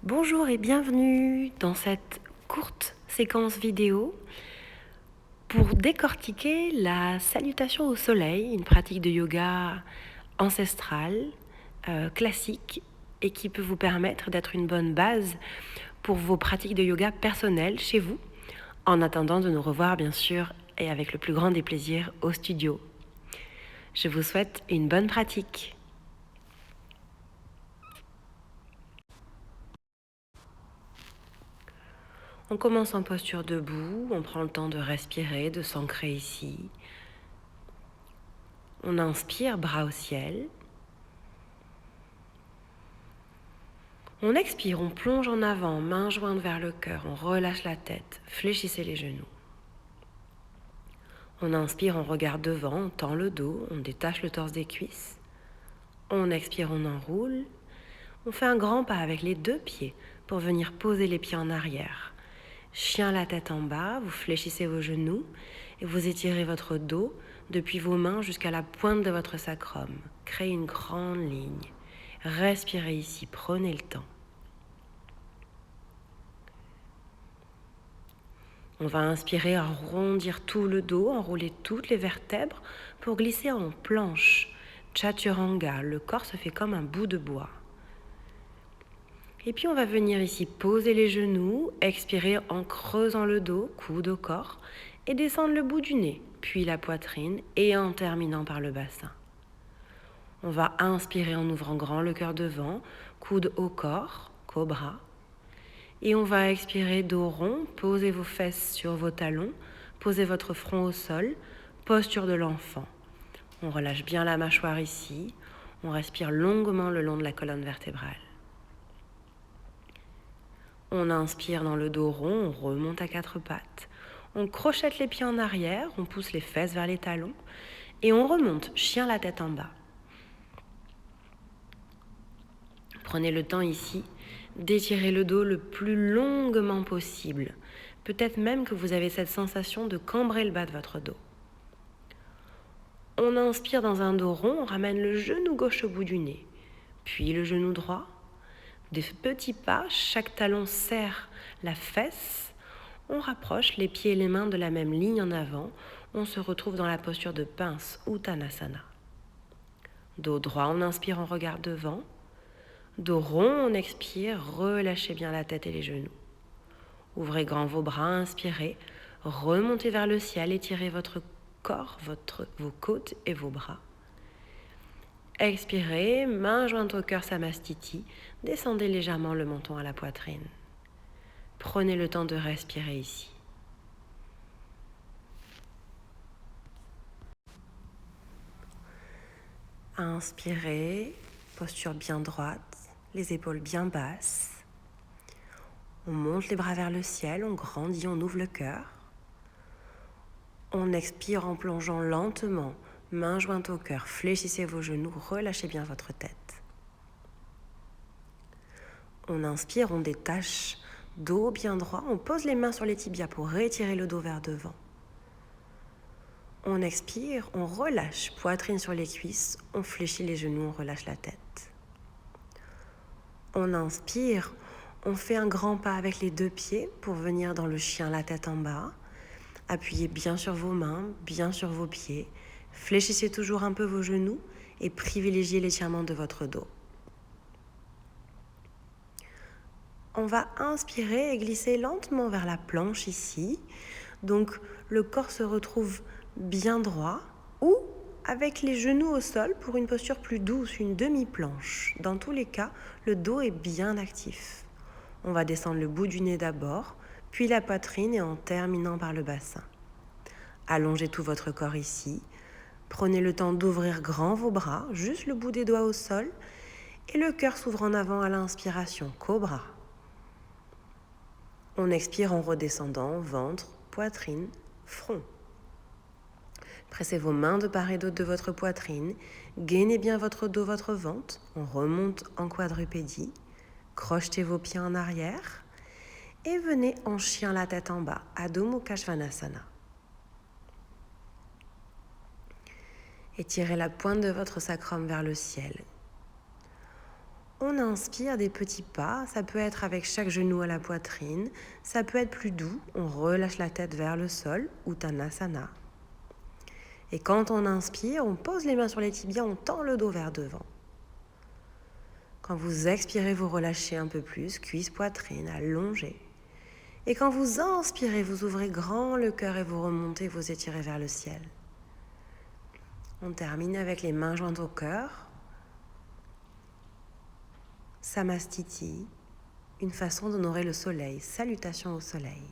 Bonjour et bienvenue dans cette courte séquence vidéo pour décortiquer la salutation au soleil, une pratique de yoga ancestrale, classique et qui peut vous permettre d'être une bonne base pour vos pratiques de yoga personnelles chez vous, en attendant de nous revoir bien sûr et avec le plus grand des plaisirs au studio. Je vous souhaite une bonne pratique. On commence en posture debout, on prend le temps de respirer, de s'ancrer ici. On inspire, bras au ciel. On expire, on plonge en avant, mains jointes vers le cœur, on relâche la tête, fléchissez les genoux. On inspire, on regarde devant, on tend le dos, on détache le torse des cuisses. On expire, on enroule. On fait un grand pas avec les deux pieds pour venir poser les pieds en arrière. Chien la tête en bas, vous fléchissez vos genoux et vous étirez votre dos depuis vos mains jusqu'à la pointe de votre sacrum. Créez une grande ligne. Respirez ici, prenez le temps. On va inspirer, arrondir tout le dos, enrouler toutes les vertèbres pour glisser en planche. Chaturanga, le corps se fait comme un bout de bois. Et puis on va venir ici poser les genoux, expirer en creusant le dos, coude au corps, et descendre le bout du nez, puis la poitrine, et en terminant par le bassin. On va inspirer en ouvrant grand le cœur devant, coude au corps, cobra. Et on va expirer dos rond, posez vos fesses sur vos talons, posez votre front au sol, posture de l'enfant. On relâche bien la mâchoire ici, on respire longuement le long de la colonne vertébrale. On inspire dans le dos rond, on remonte à quatre pattes. On crochette les pieds en arrière, on pousse les fesses vers les talons et on remonte, chien la tête en bas. Prenez le temps ici d'étirer le dos le plus longuement possible. Peut-être même que vous avez cette sensation de cambrer le bas de votre dos. On inspire dans un dos rond, on ramène le genou gauche au bout du nez, puis le genou droit. Des petits pas, chaque talon serre la fesse. On rapproche les pieds et les mains de la même ligne en avant. On se retrouve dans la posture de pince, Uttanasana. Dos droit, on inspire, on regarde devant. Dos rond, on expire, relâchez bien la tête et les genoux. Ouvrez grand vos bras, inspirez, remontez vers le ciel, étirez votre corps, vos côtes et vos bras. Expirez, main jointe au cœur, Samastiti, descendez légèrement le menton à la poitrine. Prenez le temps de respirer ici. Inspirez, posture bien droite, les épaules bien basses. On monte les bras vers le ciel, on grandit, on ouvre le cœur. On expire en plongeant lentement, main jointe au cœur, fléchissez vos genoux, relâchez bien votre tête. On inspire, on détache, dos bien droit, on pose les mains sur les tibias pour étirer le dos vers devant. On expire, on relâche, poitrine sur les cuisses, on fléchit les genoux, on relâche la tête. On inspire, on fait un grand pas avec les deux pieds pour venir dans le chien, la tête en bas. Appuyez bien sur vos mains, bien sur vos pieds. Fléchissez toujours un peu vos genoux et privilégiez l'étirement de votre dos. On va inspirer et glisser lentement vers la planche ici. Donc le corps se retrouve bien droit ou avec les genoux au sol pour une posture plus douce, une demi-planche. Dans tous les cas, le dos est bien actif. On va descendre le bout du nez d'abord, puis la poitrine et en terminant par le bassin. Allongez tout votre corps ici. Prenez le temps d'ouvrir grand vos bras, juste le bout des doigts au sol, et le cœur s'ouvre en avant à l'inspiration, cobra. On expire en redescendant, ventre, poitrine, front. Pressez vos mains de part et d'autre de votre poitrine, gainez bien votre dos, votre ventre, on remonte en quadrupédie, crochetez vos pieds en arrière et venez en chien la tête en bas, Adho Mukha Svanasana. Étirez la pointe de votre sacrum vers le ciel. On inspire des petits pas, ça peut être avec chaque genou à la poitrine, ça peut être plus doux, on relâche la tête vers le sol, Uttanasana. Et quand on inspire, on pose les mains sur les tibias, on tend le dos vers devant. Quand vous expirez, vous relâchez un peu plus, cuisse, poitrine, allongez. Et quand vous inspirez, vous ouvrez grand le cœur et vous remontez, vous étirez vers le ciel. On termine avec les mains jointes au cœur. Samastiti, une façon d'honorer le soleil. Salutations au soleil.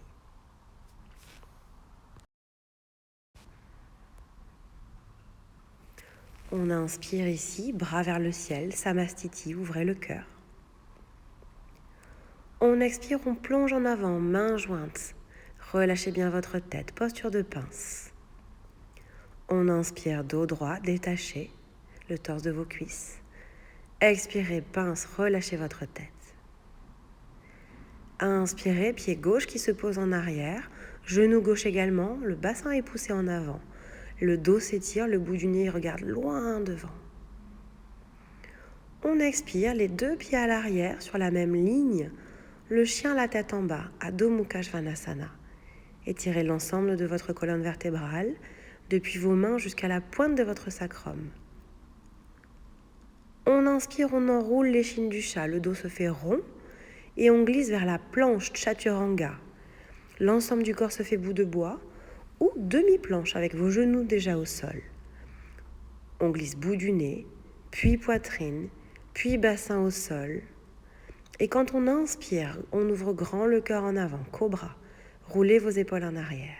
On inspire ici, bras vers le ciel, Samastiti, ouvrez le cœur. On expire, on plonge en avant, mains jointes. Relâchez bien votre tête, posture de pince. On inspire, dos droit, détaché, le torse de vos cuisses. Expirez, pince, relâchez votre tête. Inspirez, pied gauche qui se pose en arrière, genou gauche également, le bassin est poussé en avant. Le dos s'étire, le bout du nez regarde loin devant. On expire, les deux pieds à l'arrière sur la même ligne, le chien la tête en bas, Adho Mukha Svanasana. Étirez l'ensemble de votre colonne vertébrale, depuis vos mains jusqu'à la pointe de votre sacrum. On inspire, on enroule l'échine du chat, le dos se fait rond et on glisse vers la planche Chaturanga. L'ensemble du corps se fait bout de bois ou demi-planche avec vos genoux déjà au sol. On glisse bout du nez, puis poitrine, puis bassin au sol. Et quand on inspire, on ouvre grand le cœur en avant, cobra. Roulez vos épaules en arrière.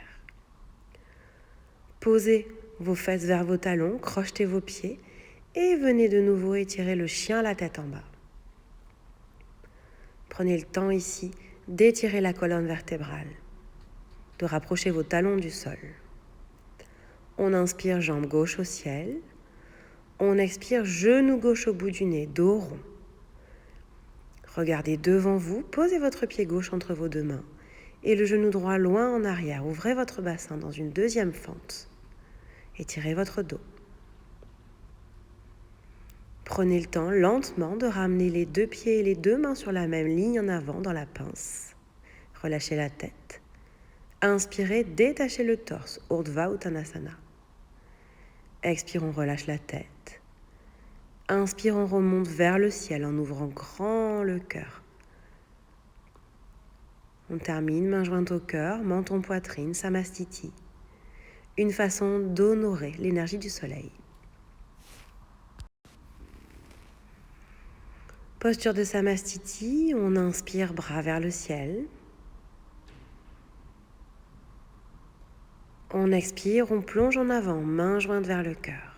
Posez vos fesses vers vos talons, crochetez vos pieds et venez de nouveau étirer le chien la tête en bas. Prenez le temps ici d'étirer la colonne vertébrale, de rapprocher vos talons du sol. On inspire, jambe gauche au ciel. On expire, genou gauche au bout du nez, dos rond. Regardez devant vous, posez votre pied gauche entre vos deux mains et le genou droit loin en arrière. Ouvrez votre bassin dans une deuxième fente. Étirez votre dos. Prenez le temps lentement de ramener les deux pieds et les deux mains sur la même ligne en avant dans la pince. Relâchez la tête. Inspirez, détachez le torse, Urdhva Uttanasana. Expire, on relâche la tête. Inspire, on remonte vers le ciel en ouvrant grand le cœur. On termine, main jointe au cœur, menton poitrine, Samastiti. Une façon d'honorer l'énergie du soleil. Posture de Samastiti, on inspire, bras vers le ciel. On expire, on plonge en avant, main jointe vers le cœur.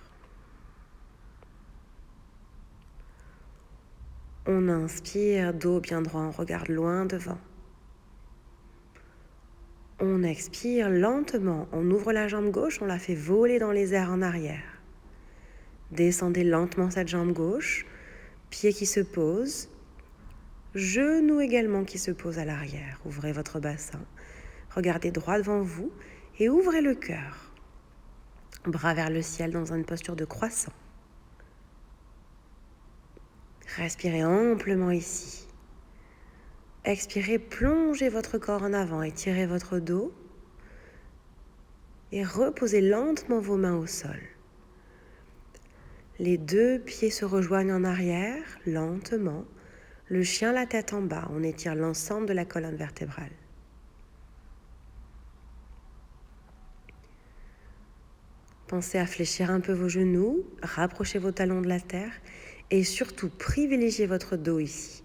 On inspire, dos bien droit, on regarde loin devant. On expire lentement, on ouvre la jambe gauche, on la fait voler dans les airs en arrière. Descendez lentement cette jambe gauche, pied qui se pose, genou également qui se pose à l'arrière. Ouvrez votre bassin, regardez droit devant vous et ouvrez le cœur. Bras vers le ciel dans une posture de croissant. Respirez amplement ici. Expirez, plongez votre corps en avant, étirez votre dos et reposez lentement vos mains au sol. Les deux pieds se rejoignent en arrière, lentement. Le chien la tête en bas, on étire l'ensemble de la colonne vertébrale. Pensez à fléchir un peu vos genoux, rapprochez vos talons de la terre et surtout privilégiez votre dos ici.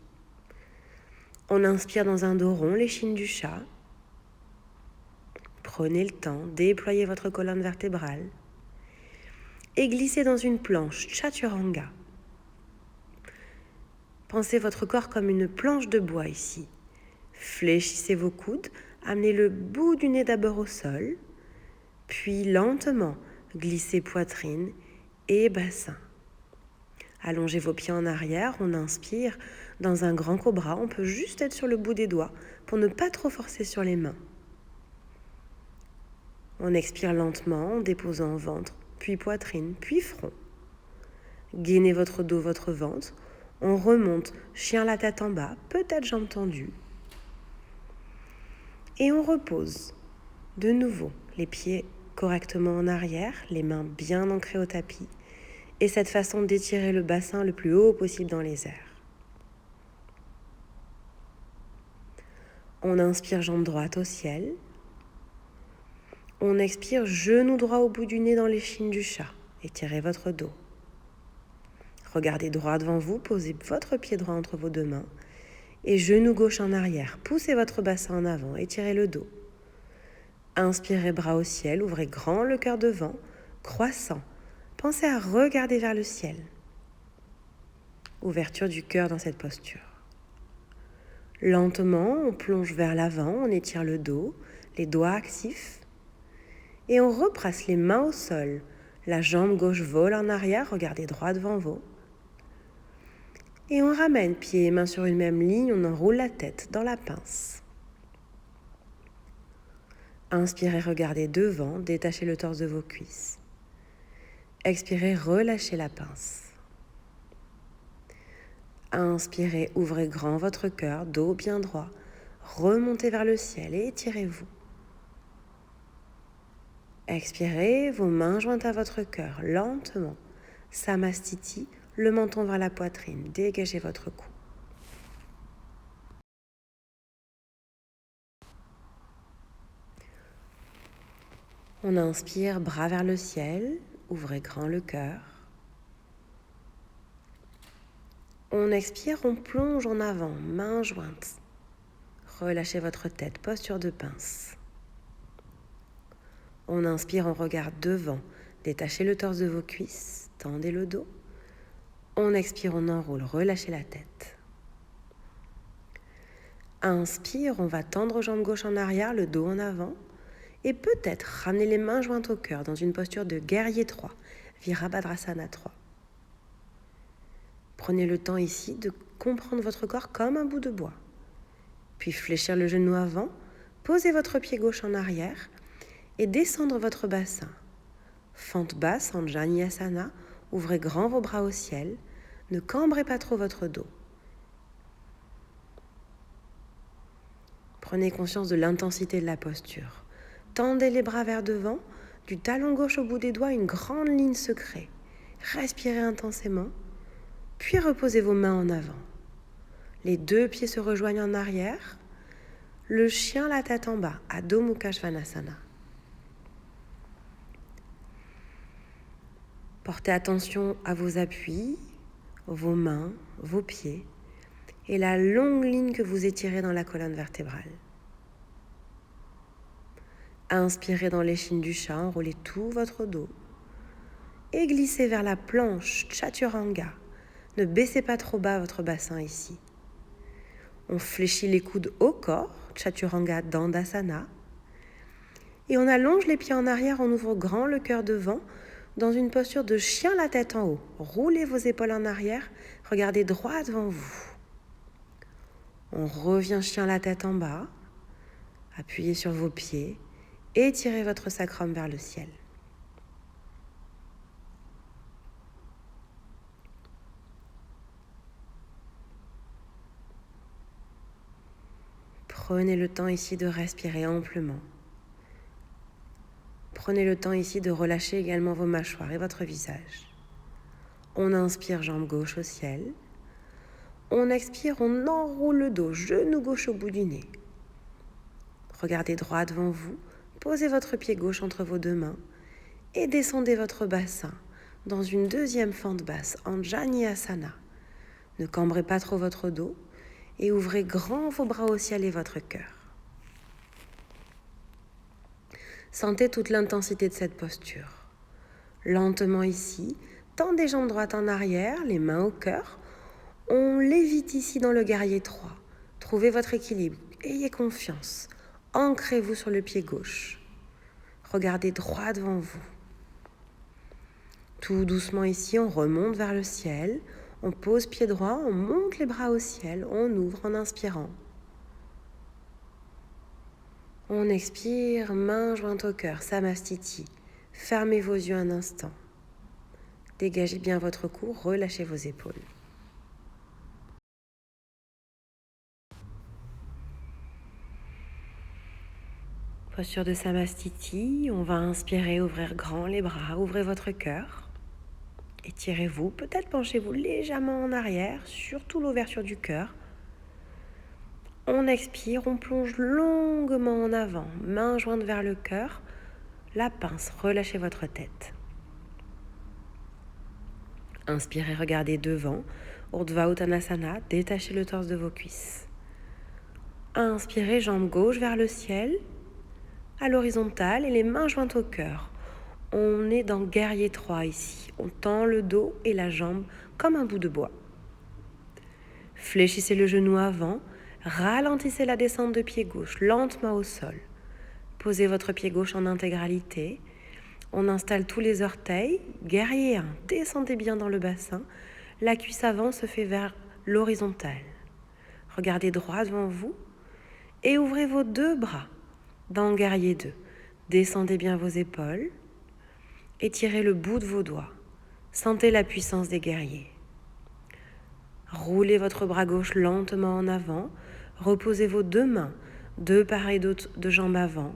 On inspire dans un dos rond, l'échine du chat. Prenez le temps, déployez votre colonne vertébrale et glissez dans une planche Chaturanga. Pensez votre corps comme une planche de bois ici. Fléchissez vos coudes, amenez le bout du nez d'abord au sol, puis lentement glissez poitrine et bassin. Allongez vos pieds en arrière, on inspire. Dans un grand cobra, on peut juste être sur le bout des doigts pour ne pas trop forcer sur les mains. On expire lentement en déposant ventre, puis poitrine, puis front. Gainez votre dos, votre ventre. On remonte, chien la tête en bas, peut-être jambes tendues. Et on repose. De nouveau, les pieds correctement en arrière, les mains bien ancrées au tapis. Et cette façon d'étirer le bassin le plus haut possible dans les airs. On inspire jambe droite au ciel. On expire genou droit au bout du nez dans l'échine du chat. Étirez votre dos. Regardez droit devant vous, posez votre pied droit entre vos deux mains. Et genou gauche en arrière. Poussez votre bassin en avant, étirez le dos. Inspirez bras au ciel, ouvrez grand le cœur devant, croissant. Pensez à regarder vers le ciel. Ouverture du cœur dans cette posture. Lentement, on plonge vers l'avant, on étire le dos, les doigts actifs. Et on repasse les mains au sol. La jambe gauche vole en arrière, regardez droit devant vous. Et on ramène pieds et mains sur une même ligne, on enroule la tête dans la pince. Inspirez, regardez devant, détachez le torse de vos cuisses. Expirez, relâchez la pince. Inspirez, ouvrez grand votre cœur, dos bien droit. Remontez vers le ciel et étirez-vous. Expirez, vos mains jointes à votre cœur, lentement. Samastiti, le menton vers la poitrine, dégagez votre cou. On inspire, bras vers le ciel, ouvrez grand le cœur. On expire, on plonge en avant, mains jointes. Relâchez votre tête, posture de pince. On inspire, on regarde devant, détachez le torse de vos cuisses, tendez le dos. On expire, on enroule, relâchez la tête. Inspire, on va tendre jambe gauche en arrière, le dos en avant. Et peut-être ramener les mains jointes au cœur dans une posture de guerrier 3, Virabhadrasana 3. Prenez le temps ici de comprendre votre corps comme un bout de bois. Puis fléchir le genou avant, posez votre pied gauche en arrière et descendre votre bassin. Fente basse en Janiyasana, ouvrez grand vos bras au ciel, ne cambrez pas trop votre dos. Prenez conscience de l'intensité de la posture. Tendez les bras vers devant, du talon gauche au bout des doigts, une grande ligne se crée. Respirez intensément, puis reposez vos mains en avant. Les deux pieds se rejoignent en arrière. Le chien la tête en bas, Adho Mukha Svanasana. Portez attention à vos appuis, vos mains, vos pieds et la longue ligne que vous étirez dans la colonne vertébrale. Inspirez dans l'échine du chat, enroulez tout votre dos et glissez vers la planche Chaturanga. Ne baissez pas trop bas votre bassin ici. On fléchit les coudes au corps, Chaturanga Dandasana. Et on allonge les pieds en arrière, on ouvre grand le cœur devant dans une posture de chien la tête en haut. Roulez vos épaules en arrière, regardez droit devant vous. On revient chien la tête en bas, appuyez sur vos pieds. Étirez votre sacrum vers le ciel. Prenez le temps ici de respirer amplement. Prenez le temps ici de relâcher également vos mâchoires et votre visage. On inspire, jambe gauche au ciel. On expire, on enroule le dos, genou gauche au bout du nez. Regardez droit devant vous. Posez votre pied gauche entre vos deux mains et descendez votre bassin dans une deuxième fente basse en Janiyasana. Ne cambrez pas trop votre dos et ouvrez grand vos bras au ciel et votre cœur. Sentez toute l'intensité de cette posture. Lentement ici, tendez jambes droites en arrière, les mains au cœur. On lévite ici dans le guerrier 3. Trouvez votre équilibre, ayez confiance. Ancrez-vous sur le pied gauche. Regardez droit devant vous. Tout doucement ici, on remonte vers le ciel. On pose pied droit, on monte les bras au ciel. On ouvre en inspirant. On expire, main jointe au cœur, Samastiti. Fermez vos yeux un instant. Dégagez bien votre cou, relâchez vos épaules. Posture de Samastiti, on va inspirer, ouvrir grand les bras, ouvrez votre cœur. Étirez-vous, peut-être penchez-vous légèrement en arrière, surtout l'ouverture du cœur. On expire, on plonge longuement en avant, main jointe vers le cœur, la pince, relâchez votre tête. Inspirez, regardez devant, Urdhva Uttanasana, détachez le torse de vos cuisses. Inspirez, jambe gauche vers le ciel, à l'horizontale et les mains jointes au cœur. On est dans guerrier 3 ici. On tend le dos et la jambe comme un bout de bois. Fléchissez le genou avant, ralentissez la descente de pied gauche lentement au sol. Posez votre pied gauche en intégralité. On installe tous les orteils. Guerrier 1, descendez bien dans le bassin. La cuisse avant se fait vers l'horizontale. Regardez droit devant vous et ouvrez vos deux bras. Dans guerrier 2, descendez bien vos épaules. Étirez le bout de vos doigts. Sentez la puissance des guerriers. Roulez votre bras gauche lentement en avant. Reposez vos deux mains, deux part et d'autre de jambes avant.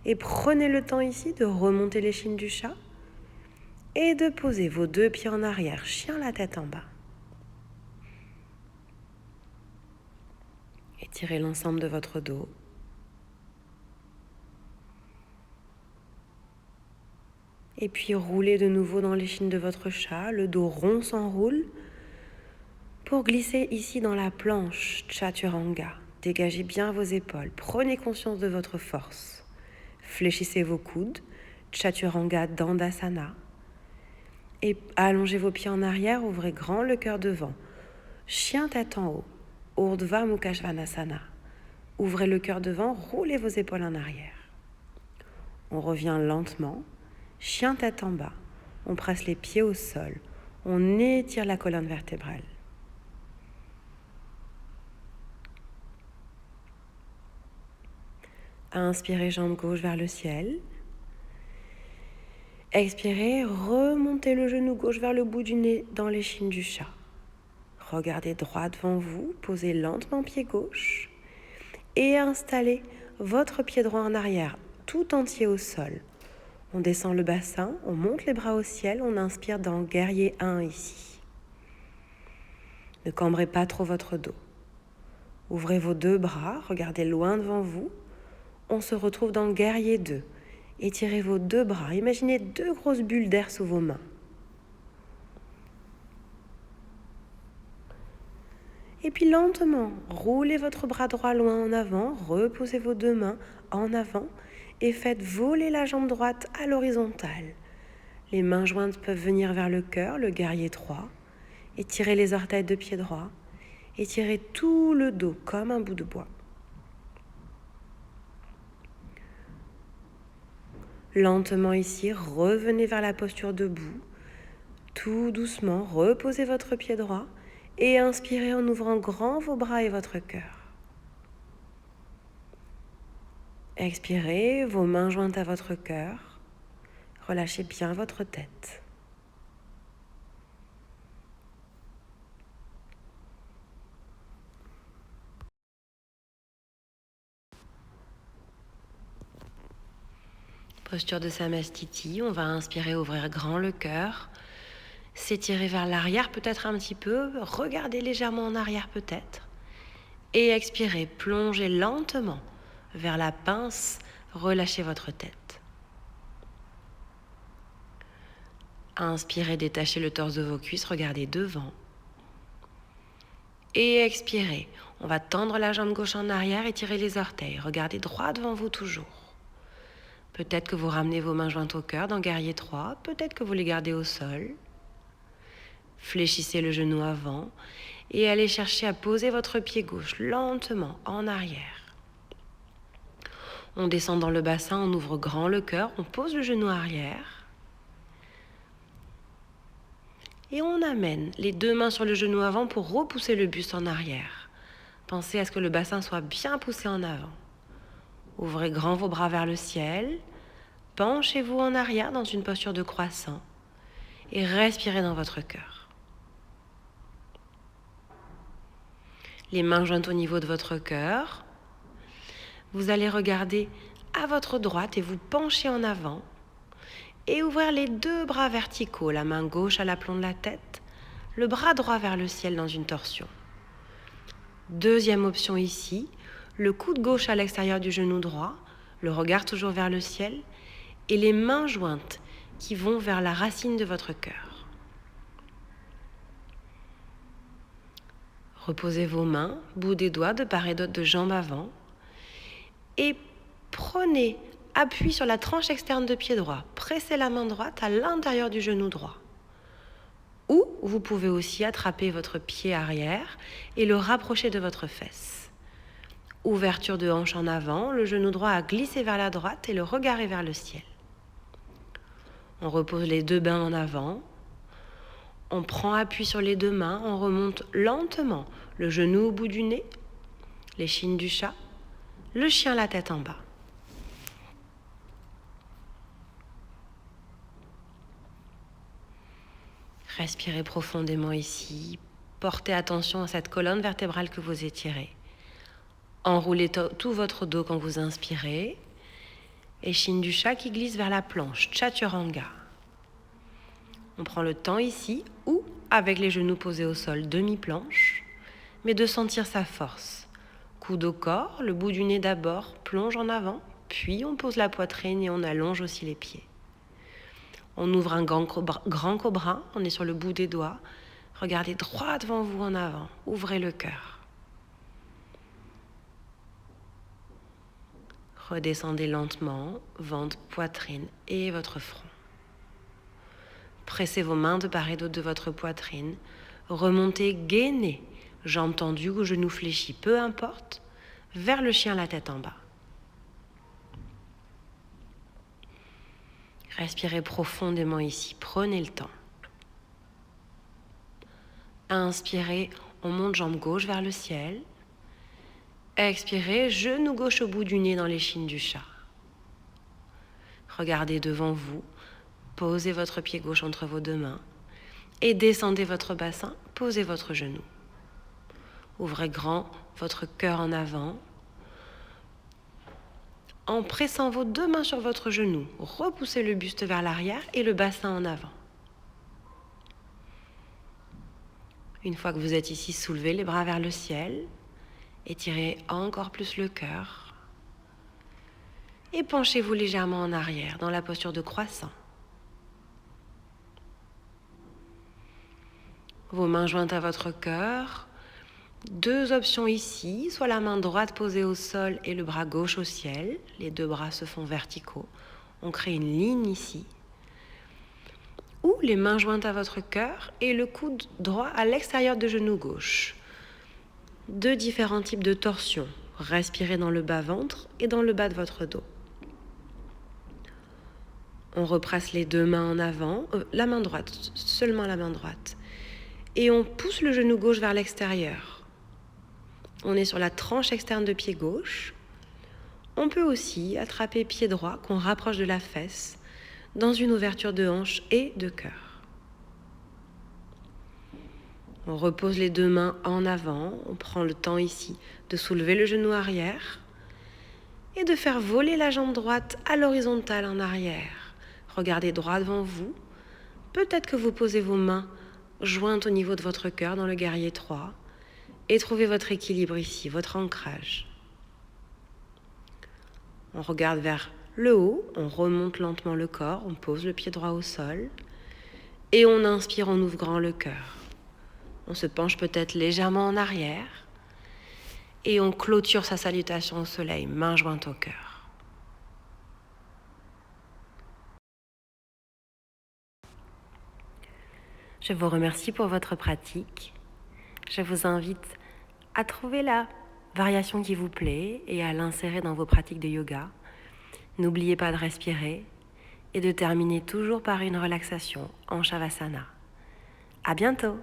Et prenez le temps ici de remonter l'échine du chat et de poser vos deux pieds en arrière, chien la tête en bas. Étirez l'ensemble de votre dos. Et puis roulez de nouveau dans l'échine de votre chat, le dos rond s'enroule pour glisser ici dans la planche Chaturanga. Dégagez bien vos épaules, prenez conscience de votre force. Fléchissez vos coudes, Chaturanga Dandasana. Et allongez vos pieds en arrière, ouvrez grand le cœur devant. Chien tête en haut, Urdhva Mukha Svanasana. Ouvrez le cœur devant, roulez vos épaules en arrière. On revient lentement, chien tête en bas. On presse les pieds au sol. On étire la colonne vertébrale. Inspirez, jambe gauche vers le ciel. Expirez, remontez le genou gauche vers le bout du nez dans l'échine du chat. Regardez droit devant vous, posez lentement pied gauche et installez votre pied droit en arrière, tout entier au sol. On descend le bassin, on monte les bras au ciel, on inspire dans guerrier 1 ici. Ne cambrez pas trop votre dos. Ouvrez vos deux bras, regardez loin devant vous. On se retrouve dans guerrier 2. Étirez vos deux bras, imaginez deux grosses bulles d'air sous vos mains. Et puis lentement, roulez votre bras droit loin en avant, reposez vos deux mains en avant et faites voler la jambe droite à l'horizontale. Les mains jointes peuvent venir vers le cœur, le guerrier 3. Étirez les orteils de pied droit. Étirez tout le dos comme un bout de bois. Lentement ici, revenez vers la posture debout. Tout doucement, reposez votre pied droit et inspirez en ouvrant grand vos bras et votre cœur. Expirez, vos mains jointes à votre cœur. Relâchez bien votre tête. Posture de Samastiti, on va inspirer, ouvrir grand le cœur, s'étirer vers l'arrière peut-être un petit peu, regarder légèrement en arrière peut-être, et expirer, plongez lentement vers la pince, relâchez votre tête. Inspirez, détachez le torse de vos cuisses, regardez devant. Et expirez, on va tendre la jambe gauche en arrière, étirer les orteils, regardez droit devant vous toujours. Peut-être que vous ramenez vos mains jointes au cœur dans guerrier 3, peut-être que vous les gardez au sol. Fléchissez le genou avant et allez chercher à poser votre pied gauche lentement en arrière. On descend dans le bassin, on ouvre grand le cœur, on pose le genou arrière. Et on amène les deux mains sur le genou avant pour repousser le buste en arrière. Pensez à ce que le bassin soit bien poussé en avant. Ouvrez grand vos bras vers le ciel, penchez-vous en arrière dans une posture de croissant et respirez dans votre cœur. Les mains jointes au niveau de votre cœur. Vous allez regarder à votre droite et vous penchez en avant et ouvrir les 2 bras verticaux, la main gauche à l'aplomb de la tête, le bras droit vers le ciel dans une torsion. Deuxième option ici, le coude gauche à l'extérieur du genou droit, le regard toujours vers le ciel et les mains jointes qui vont vers la racine de votre cœur. Reposez vos mains, bout des doigts de part et d'autre de jambes avant et prenez appui sur la tranche externe de pied droit. Pressez la main droite à l'intérieur du genou droit. Ou vous pouvez aussi attraper votre pied arrière et le rapprocher de votre fesse. Ouverture de hanche en avant, le genou droit a glissé vers la droite et le regard est vers le ciel. On repose les 2 mains en avant. On prend appui sur les 2 mains, on remonte lentement le genou au bout du nez, l'échine du chat, le chien la tête en bas. Respirez profondément ici. Portez attention à cette colonne vertébrale que vous étirez. Enroulez tout votre dos quand vous inspirez. Échine du chat qui glisse vers la planche, Chaturanga. On prend le temps ici, ou avec les genoux posés au sol, demi-planche, mais de sentir sa force. Coude au corps, le bout du nez d'abord, plonge en avant, puis on pose la poitrine et on allonge aussi les pieds. On ouvre un grand cobra, on est sur le bout des doigts. Regardez droit devant vous en avant, ouvrez le cœur. Redescendez lentement, ventre, poitrine et votre front. Pressez vos mains de part et d'autre de votre poitrine. Remontez gainez, jambes tendues ou genoux fléchis, peu importe, vers le chien la tête en bas. Respirez profondément ici, prenez le temps. Inspirez, on monte jambe gauche vers le ciel. Expirez, genou gauche au bout du nez dans l'échine du chat. Regardez devant vous, posez votre pied gauche entre vos 2 mains et descendez votre bassin, posez votre genou. Ouvrez grand votre cœur en avant. En pressant vos 2 mains sur votre genou, repoussez le buste vers l'arrière et le bassin en avant. Une fois que vous êtes ici, soulevez les bras vers le ciel, étirez encore plus le cœur et penchez-vous légèrement en arrière dans la posture de croissant. Vos mains jointes à votre cœur. 2 options ici, soit la main droite posée au sol et le bras gauche au ciel. Les 2 bras se font verticaux. On crée une ligne ici. Ou les mains jointes à votre cœur et le coude droit à l'extérieur du genou gauche. 2 différents types de torsions. Respirez dans le bas-ventre et dans le bas de votre dos. On repasse les 2 mains en avant, la main droite, seulement la main droite. Et on pousse le genou gauche vers l'extérieur. On est sur la tranche externe de pied gauche. On peut aussi attraper pied droit qu'on rapproche de la fesse dans une ouverture de hanche et de cœur. On repose les 2 mains en avant. On prend le temps ici de soulever le genou arrière et de faire voler la jambe droite à l'horizontale en arrière. Regardez droit devant vous. Peut-être que vous posez vos mains jointes au niveau de votre cœur dans le guerrier 3 et trouvez votre équilibre ici, votre ancrage. On regarde vers le haut, on remonte lentement le corps, on pose le pied droit au sol et on inspire en ouvrant le cœur. On se penche peut-être légèrement en arrière et on clôture sa salutation au soleil, main jointe au cœur. Je vous remercie pour votre pratique. Je vous invite à trouver la variation qui vous plaît et à l'insérer dans vos pratiques de yoga. N'oubliez pas de respirer et de terminer toujours par une relaxation en Shavasana. À bientôt!